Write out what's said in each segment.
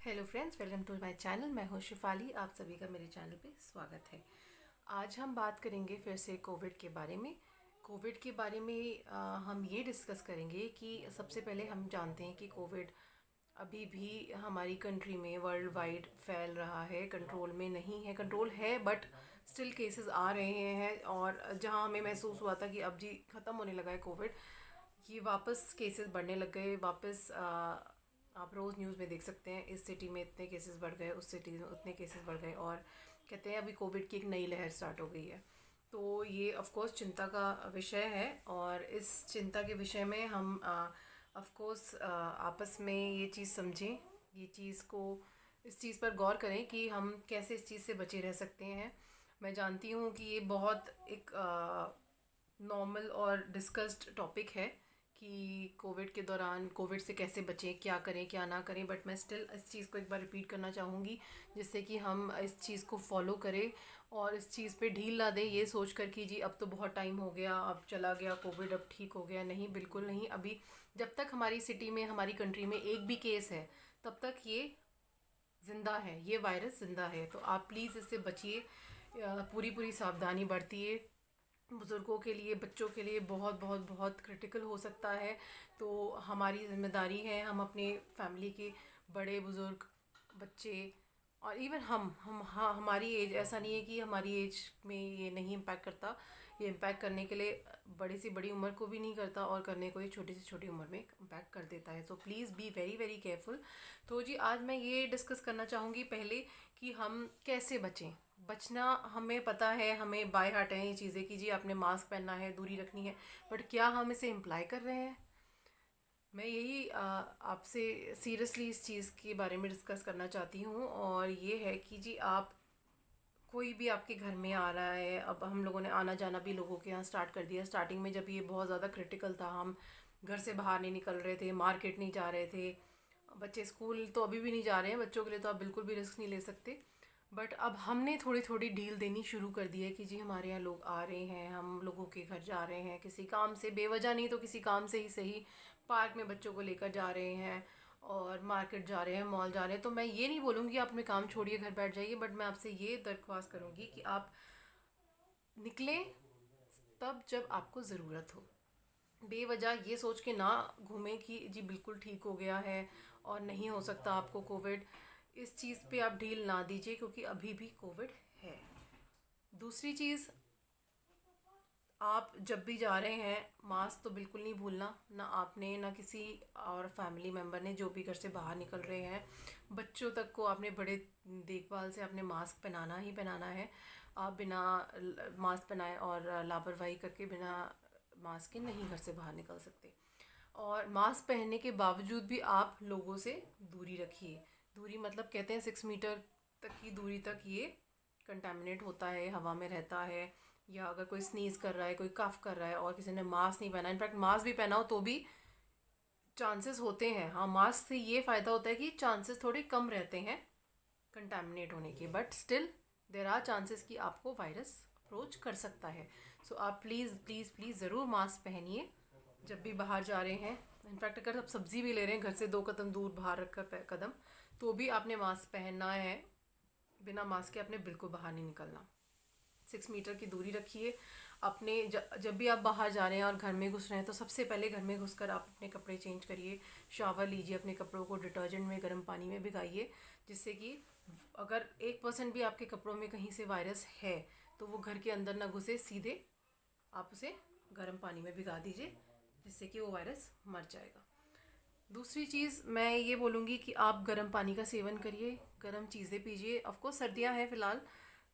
Hello friends, welcome to my channel. मैं हूं शिफाली। आप सभी का मेरे चैनल पे स्वागत है। आज हम बात करेंगे फिर से कोविड के बारे में। कोविड के बारे में हम ये डिस्कस करेंगे कि सबसे पहले हम जानते हैं कि कोविड अभी भी हमारी कंट्री में वर्ल्ड वाइड फैल रहा है, कंट्रोल में नहीं है। कंट्रोल है बट स्टिल केसेस आ रहे हैं, और जहां हमें महसूस हुआ था कि अब जी ख़त्म होने लगा है कोविड, ये वापस केसेस बढ़ने लग गए। वापस आप रोज़ न्यूज़ में देख सकते हैं, इस सिटी में इतने केसेस बढ़ गए, उस सिटी में उतने केसेस बढ़ गए, और कहते हैं अभी कोविड की एक नई लहर स्टार्ट हो गई है। तो ये ऑफ कोर्स चिंता का विषय है, और इस चिंता के विषय में हम ऑफ कोर्स आपस में ये चीज़ समझें, ये चीज़ को इस चीज़ पर गौर करें कि हम कैसे इस चीज़ से बचे रह सकते हैं। मैं जानती हूँ कि ये बहुत एक नॉर्मल और डिस्कस्ड टॉपिक है कि कोविड के दौरान कोविड से कैसे बचें, क्या करें क्या ना करें, बट मैं स्टिल इस चीज़ को एक बार रिपीट करना चाहूँगी, जिससे कि हम इस चीज़ को फॉलो करें और इस चीज़ पे ढील ना दें ये सोच कर कि जी अब तो बहुत टाइम हो गया, अब चला गया कोविड, अब ठीक हो गया। नहीं, बिल्कुल नहीं। अभी जब तक हमारी सिटी में, हमारी कंट्री में एक भी केस है, तब तक ये ज़िंदा है, ये वायरस ज़िंदा है। तो आप प्लीज़ इससे बचिए, पूरी पूरी सावधानी बरतिए। बुज़ुर्गों के लिए, बच्चों के लिए बहुत बहुत बहुत क्रिटिकल हो सकता है। तो हमारी ज़िम्मेदारी है, हम अपने फैमिली के बड़े बुज़ुर्ग, बच्चे, और इवन हम हाँ, हमारी एज, ऐसा नहीं है कि हमारी एज में ये नहीं इम्पैक्ट करता। ये इम्पैक्ट करने के लिए बड़ी से बड़ी उम्र को भी नहीं करता, और करने को ये छोटी से छोटी उम्र में इम्पैक्ट कर देता है। So please be very very careful. तो जी आज मैं ये डिस्कस करना चाहूँगी पहले कि हम कैसे बचें। बचना हमें पता है, हमें बाय हार्ट है ये चीज़ें कि जी आपने मास्क पहनना है, दूरी रखनी है, बट क्या हम इसे इम्प्लाई कर रहे हैं? मैं यही आपसे सीरियसली इस चीज़ के बारे में डिस्कस करना चाहती हूँ, और ये है कि जी आप, कोई भी आपके घर में आ रहा है, अब हम लोगों ने आना जाना भी लोगों के यहाँ स्टार्ट कर दिया। स्टार्टिंग में जब ये बहुत ज़्यादा क्रिटिकल था, हम घर से बाहर नहीं निकल रहे थे, मार्केट नहीं जा रहे थे, बच्चे स्कूल तो अभी भी नहीं जा रहे हैं, बच्चों के लिए तो आप बिल्कुल भी रिस्क नहीं ले सकते। बट अब हमने थोड़ी थोड़ी डील देनी शुरू कर दी है कि जी हमारे यहाँ लोग आ रहे हैं, हम लोगों के घर जा रहे हैं, किसी काम से, बेवजह नहीं तो किसी काम से ही सही, पार्क में बच्चों को लेकर जा रहे हैं, और मार्केट जा रहे हैं, मॉल जा रहे हैं। तो मैं ये नहीं बोलूँगी आप अपने काम छोड़िए घर बैठ जाइए, बट मैं आपसे ये दरख्वास्त करूँगी कि आप निकलें तब जब आपको ज़रूरत हो। बेवजह ये सोच के ना घूमें कि जी बिल्कुल ठीक हो गया है और नहीं हो सकता आपको कोविड। इस चीज़ पे आप ढील ना दीजिए, क्योंकि अभी भी कोविड है। दूसरी चीज़, आप जब भी जा रहे हैं मास्क तो बिल्कुल नहीं भूलना, ना आपने ना किसी और फैमिली मेम्बर ने, जो भी घर से बाहर निकल रहे हैं। बच्चों तक को आपने बड़े देखभाल से आपने मास्क पहनाना ही पहनाना है। आप बिना मास्क पहनाए और लापरवाही करके बिना मास्क के नहीं घर से बाहर निकल सकते। और मास्क पहनने के बावजूद भी आप लोगों से दूरी रखिए। दूरी मतलब कहते हैं 6 मीटर तक की दूरी तक ये कंटामिनेट होता है, हवा में रहता है, या अगर कोई स्नीज़ कर रहा है, कोई कफ कर रहा है और किसी ने मास्क नहीं पहना, इनफैक्ट मास्क भी पहना हो तो भी चांसेस होते हैं। हाँ, मास्क से ये फ़ायदा होता है कि चांसेस थोड़े कम रहते हैं कंटामिनेट होने के, but still there are chances कि आपको वायरस अप्रोच कर सकता है। सो आप प्लीज़ प्लीज़ प्लीज़ ज़रूर मास्क पहनिए जब भी बाहर जा रहे हैं। इनफैक्ट अगर आप सब्ज़ी भी ले रहे हैं, घर से 2 कदम दूर बाहर रखकर कदम, तो भी आपने मास्क पहनना है। बिना मास्क के आपने बिल्कुल बाहर नहीं निकलना। 6 मीटर की दूरी रखिए। अपने जब भी आप बाहर जा रहे हैं और घर में घुस रहे हैं, तो सबसे पहले घर में घुसकर आप अपने कपड़े चेंज करिए, शावर लीजिए, अपने कपड़ों को डिटर्जेंट में, गर्म पानी में भिगाइए, जिससे कि अगर 1% भी आपके कपड़ों में कहीं से वायरस है तो वो घर के अंदर ना घुसे, सीधे आप उसे गर्म पानी में भिगा दीजिए, जिससे कि वो वायरस मर जाएगा। दूसरी चीज़ मैं ये बोलूँगी कि आप गर्म पानी का सेवन करिए, गर्म चीज़ें पीजिए। ऑफकोर्स सर्दियाँ हैं फ़िलहाल,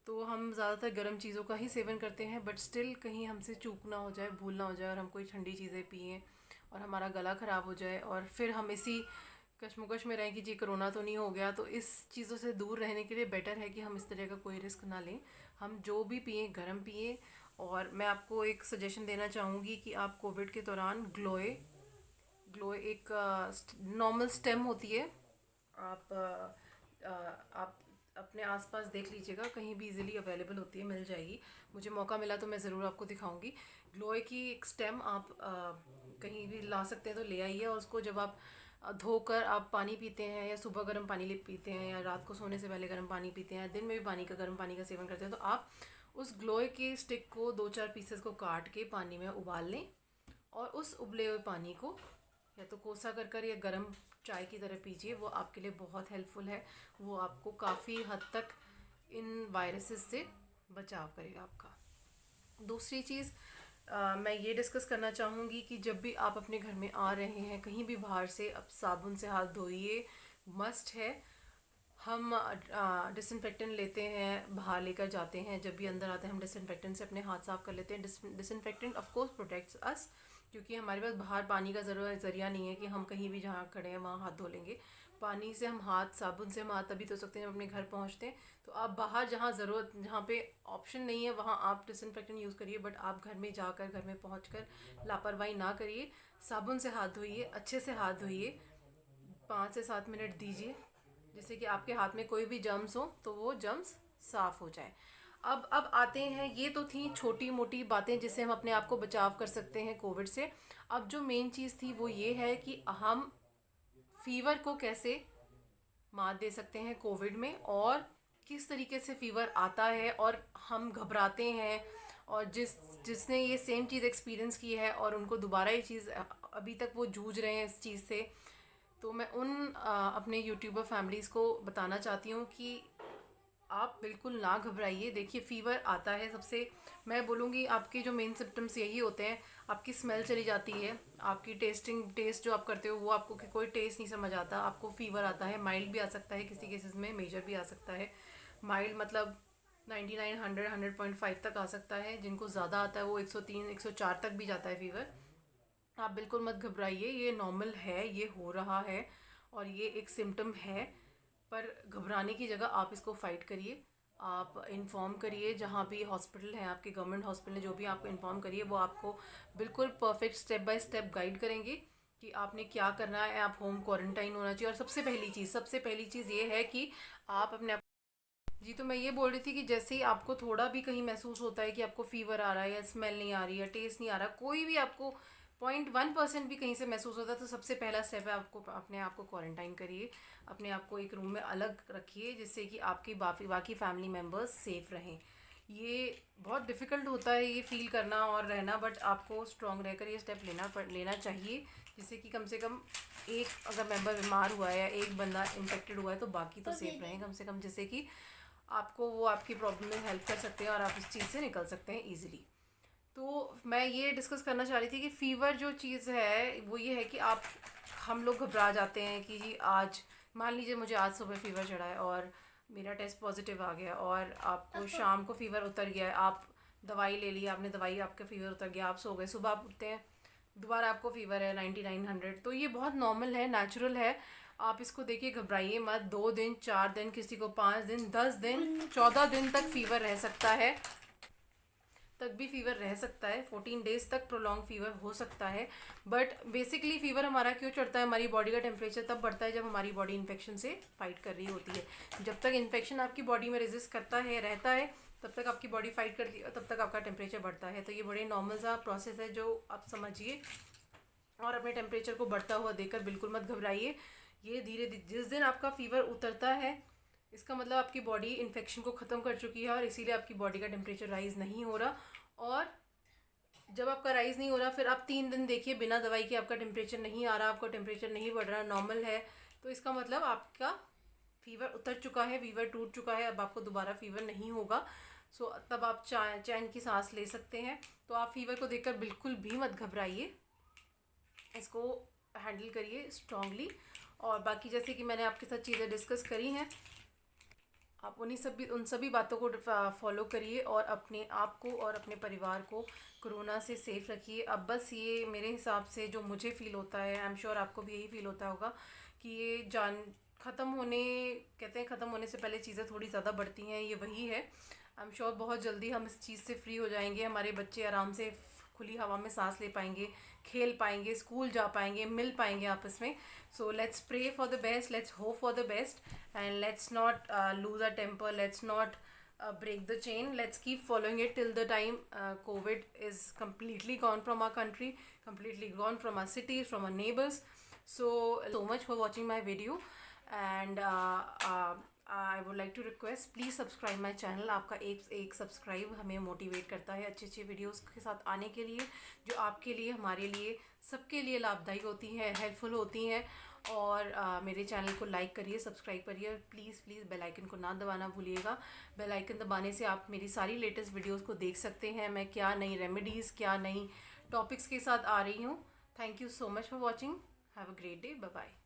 तो हम ज़्यादातर गर्म चीज़ों का ही सेवन करते हैं, बट स्टिल कहीं हमसे चूक ना हो जाए, भूल ना हो जाए और हम कोई ठंडी चीज़ें पिएं और हमारा गला ख़राब हो जाए, और फिर हम इसी कश्मकश में रहें कि जी कोरोना तो नहीं हो गया। तो इस चीज़ों से दूर रहने के लिए बेटर है कि हम इस तरह का कोई रिस्क ना लें। हम जो भी पिएँ गर्म पिएँ। और मैं आपको एक सजेशन देना चाहूँगी कि आप कोविड के दौरान ग्लोए ग्लो एक नॉर्मल स्टेम होती है, आप आप अपने आसपास देख लीजिएगा, कहीं भी इजीली अवेलेबल होती है, मिल जाएगी। मुझे मौका मिला तो मैं ज़रूर आपको दिखाऊंगी। ग्लोए की एक स्टेम आप कहीं भी ला सकते हैं तो ले आइए, और उसको जब आप धोकर आप पानी पीते हैं, या सुबह गर्म पानी पीते हैं, या रात को सोने से पहले गर्म पानी पीते हैं, दिन में भी गर्म पानी का सेवन करते हैं, तो आप उस ग्लोए के स्टिक को 2-4 पीसेस को काट के पानी में उबाल लें और उस उबले हुए पानी को या तो कोसा कर या गर्म चाय की तरह पीजिए। वो आपके लिए बहुत हेल्पफुल है, वो आपको काफ़ी हद तक इन वायरसेस से बचाव करेगा आपका। दूसरी चीज़ मैं ये डिस्कस करना चाहूँगी कि जब भी आप अपने घर में आ रहे हैं कहीं भी बाहर से, अब साबुन से हाथ धोइए, मस्ट है। हम डिसइंफेक्टेंट लेते हैं, बाहर लेकर जाते हैं, जब भी अंदर आते हैं हम डिसइंफेक्टेंट से अपने हाथ साफ़ कर लेते हैं। Disinfectant of course protects us, क्योंकि हमारे पास बाहर पानी का ज़रिया नहीं है कि हम कहीं भी जहाँ खड़े हैं वहाँ हाथ धो लेंगे। पानी से हम हाथ, साबुन से हम हाथ तभी धो सकते हैं जब अपने घर पहुँचते हैं। तो आप बाहर जहाँ पे ऑप्शन नहीं है वहाँ आप डिसइंफेक्टेंट यूज़ करिए, बट आप घर में जाकर, घर में पहुँचकर लापरवाही ना करिए। साबुन से हाथ धोइए, अच्छे से हाथ धोइए, 5 से 7 मिनट दीजिए, जिससे कि आपके हाथ में कोई भी जर्म्स हो तो वो जर्म्स साफ़ हो जाए। अब आते हैं, ये तो थी छोटी मोटी बातें जिससे हम अपने आप को बचाव कर सकते हैं कोविड से। अब जो मेन चीज़ थी वो ये है कि हम फीवर को कैसे मात दे सकते हैं कोविड में, और किस तरीके से फीवर आता है और हम घबराते हैं, और जिसने ये सेम चीज़ एक्सपीरियंस की है और उनको दोबारा ये चीज़, अभी तक वो जूझ रहे हैं इस चीज़ से, तो मैं उन अपने यूट्यूबर फैमिलीज़ को बताना चाहती हूँ कि आप बिल्कुल ना घबराइए। देखिए, फ़ीवर आता है, सबसे मैं बोलूँगी आपके जो मेन सिम्टम्स यही होते हैं। आपकी स्मेल चली जाती है, आपकी टेस्ट जो आप करते हो वो आपको कोई टेस्ट नहीं समझ आता, आपको फ़ीवर आता है, माइल्ड भी आ सकता है, किसी केसेस में मेजर भी आ सकता है। माइल्ड मतलब 99, 100, 100.5 तक आ सकता है, जिनको ज़्यादा आता है वो 103, 104 तक भी जाता है फ़ीवर। आप बिल्कुल मत घबराइए, ये नॉर्मल है, ये हो रहा है और ये एक सिम्टम है। पर घबराने की जगह आप इसको फ़ाइट करिए, आप इन्फॉर्म करिए, जहाँ भी हॉस्पिटल है आपके, गवर्नमेंट हॉस्पिटल है, जो भी आपको इन्फॉर्म करिए, वो आपको बिल्कुल perfect step by step guide करेंगे कि आपने क्या करना है। आप होम क्वारंटाइन होना चाहिए, और सबसे पहली चीज़ ये है कि आप अपने जी, तो मैं ये बोल रही थी कि जैसे ही आपको थोड़ा भी कहीं महसूस होता है कि आपको फ़ीवर आ रहा है, या स्मेल नहीं आ रही है, टेस्ट नहीं आ रहा, कोई भी आपको 0.1% भी कहीं से महसूस होता है, तो सबसे पहला स्टेप है आपको अपने आप को क्वारंटाइन करिए, अपने आप को एक रूम में अलग रखिए, जिससे कि आपकी बाकी फैमिली मेम्बर्स सेफ़ रहें। ये बहुत डिफ़िकल्ट होता है ये फ़ील करना और रहना, बट आपको स्ट्रॉन्ग रहकर ये स्टेप लेना चाहिए, जिससे कि कम से कम एक अगर मेंबर बीमार हुआ है या एक बंदा इन्फेक्टेड हुआ है तो बाकी तो सेफ़ रहें कम से कम, जिससे कि आपको वो आपकी प्रॉब्लम में हेल्प कर सकते हैं और आप इस चीज़ से निकल सकते हैं ईजिली। तो मैं ये डिस्कस करना चाह रही थी कि फ़ीवर जो चीज़ है वो ये है कि हम लोग घबरा जाते हैं कि जी आज, मान लीजिए मुझे आज सुबह फ़ीवर चढ़ा है और मेरा टेस्ट पॉजिटिव आ गया, और आपको शाम को फ़ीवर उतर गया है, आप दवाई ले ली, आपने दवाई, आपका फ़ीवर उतर गया, आप सो गए, सुबह आप उठते हैं दोबारा आपको फ़ीवर है 99, 100। तो ये बहुत नॉर्मल है, नेचुरल है। आप इसको देखिए, घबराइए मत। 2 दिन, 4 दिन, किसी को 5 दिन, 10 दिन, 14 दिन तक फ़ीवर रह सकता है, तक भी फ़ीवर रह सकता है, 14 डेज़ तक प्रोलॉन्ग फ़ीवर हो सकता है। बट बेसिकली फ़ीवर हमारा क्यों चढ़ता है, हमारी बॉडी का टेम्परेचर तब बढ़ता है जब हमारी बॉडी इन्फेक्शन से फाइट कर रही होती है। जब तक इन्फेक्शन आपकी बॉडी में रेजिस्ट करता है, रहता है, तब तक आपकी बॉडी फाइट करती है और तब तक आपका टेम्परेचर बढ़ता है। तो ये बड़े नॉर्मल सा प्रोसेस है जो आप समझिए, और अपने टेम्परेचर को बढ़ता हुआ देखकर बिल्कुल मत घबराइए। ये धीरे धीरे, जिस दिन आपका फ़ीवर उतरता है, इसका मतलब आपकी बॉडी इन्फेक्शन को ख़त्म कर चुकी है और इसीलिए आपकी बॉडी का टेम्परेचर राइज़ नहीं हो रहा। और जब आपका राइज़ नहीं हो रहा, फिर आप 3 दिन देखिए बिना दवाई के आपका टेम्परेचर नहीं आ रहा, आपका टेम्परेचर नहीं बढ़ रहा, नॉर्मल है, तो इसका मतलब आपका फ़ीवर उतर चुका है, फ़ीवर टूट चुका है, अब आपको दोबारा फ़ीवर नहीं होगा। सो तब आप चैन की सांस ले सकते हैं। तो आप फ़ीवर को देखकर बिल्कुल भी मत घबराइए, इसको हैंडल करिए स्ट्रांगली। और बाकी जैसे कि मैंने आपके साथ चीज़ें डिस्कस करी हैं, आप उन सभी बातों को फॉलो करिए और अपने आप को और अपने परिवार को कोरोना से सेफ रखिए। अब बस ये मेरे हिसाब से जो मुझे फ़ील होता है, आई एम श्योर आपको भी यही फ़ील होता होगा कि ये ख़त्म होने, कहते हैं ख़त्म होने से पहले चीज़ें थोड़ी ज़्यादा बढ़ती हैं, ये वही है। आई एम श्योर बहुत जल्दी हम इस चीज़ से फ्री हो जाएंगे, हमारे बच्चे आराम से खुली हवा में सांस ले पाएंगे, खेल पाएंगे, स्कूल जा पाएंगे, मिल पाएंगे आपस में। So let's pray for the best, let's hope for the best, and let's not lose our temper, let's not break the chain, let's keep following it till the time COVID is completely gone from our country, completely gone from our cities, from our neighbors. so much for watching my video, and I would like to request, please subscribe my channel. आपका एक subscribe हमें motivate करता है अच्छी अच्छी videos के साथ आने के लिए, जो आपके लिए, हमारे लिए, सबके लिए लाभदायी होती हैं, हेल्पफुल होती हैं। और मेरे चैनल को लाइक करिए, सब्सक्राइब करिए, और प्लीज़ बेल आइकन को ना दबाना भूलिएगा। बेल आइकन दबाने से आप मेरी सारी लेटेस्ट वीडियोस को देख सकते हैं, मैं क्या नई रेमेडीज़, क्या नई टॉपिक्स के साथ आ रही हूँ। Thank you so much for watching. Have a great day. Bye bye.